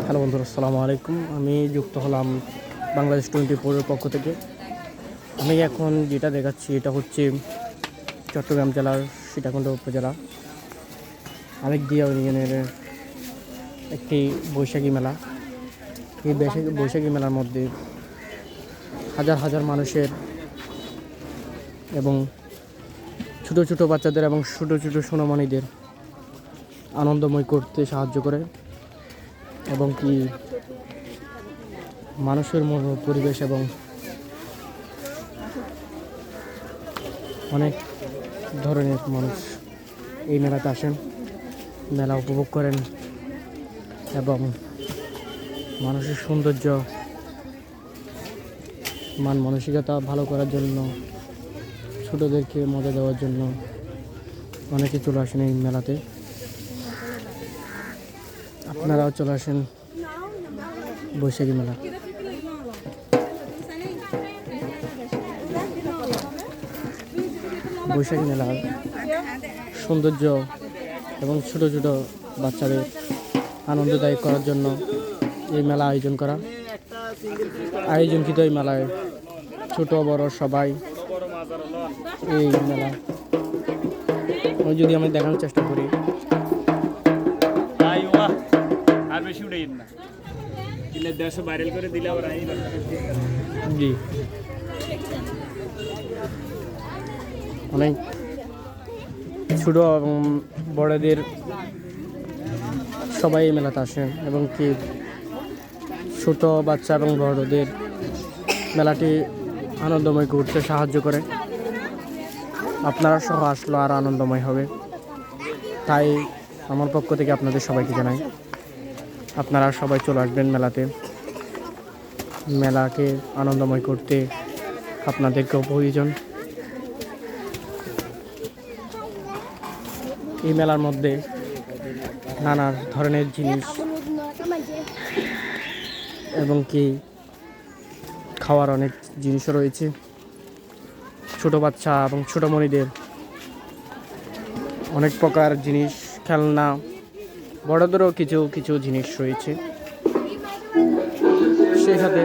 Hello বন্ধুরা, আসসালামু আলাইকুম। আমি যুক্ত হলাম বাংলাদেশ 24-এর পক্ষ থেকে। আমি এখন যেটা দেখাচ্ছি এটা হচ্ছে চট্টগ্রাম জেলার সীতাকুণ্ড উপজেলা আরেকদিয়া ইউনিয়নের একটি বৈশাখী মেলা। এই বৈশাখী মেলার মধ্যে হাজার হাজার মানুষের এবং ছোটো ছোটো বাচ্চাদের এবং ছোটো ছোটো সোনামণিদের আনন্দময় করতে সাহায্য করে এবং কি মানুষের পরিবেশ এবং অনেক ধরনের মানুষ এই মেলাতে আসেন, মেলা উপভোগ করেন এবং মানুষের সৌন্দর্য মান মানসিকতা ভালো করার জন্য, ছোটোদেরকে মজা দেওয়ার জন্য অনেকে চলে আসেন এই মেলাতে। আপনারাও চলে আসেন বৈশাখী মেলা। বৈশাখী মেলার সৌন্দর্য এবং ছোটো ছোটো বাচ্চাদের আনন্দদায়ক করার জন্য এই মেলা আয়োজনকৃত এই মেলায় ছোট বড় সবাই এই মেলা যদি আমি দেখানোর চেষ্টা করি। জি, অনেক ছোট এবং বড়দের সবাই এই মেলাতে আসেন এবং কি ছোট বাচ্চা এবং বড়দের মেলাটি আনন্দময় করতে সাহায্য করে। আপনারা সহ আসলে আরও আনন্দময় হবে, তাই আমার পক্ষ থেকে আপনাদের সবাইকে জানাই আপনারা সবাই চলে আসবেন মেলাতে। মেলাকে আনন্দময় করতে আপনাদেরকেও প্রয়োজন। এই মেলার মধ্যে নানা ধরনের জিনিস এবং কি খাওয়ার অনেক জিনিসও রয়েছে। ছোট বাচ্চা এবং ছোটো মণিদের অনেক প্রকার জিনিস, খেলনা, বড়দেরও কিছু কিছু জিনিস রয়েছে। সেই সাথে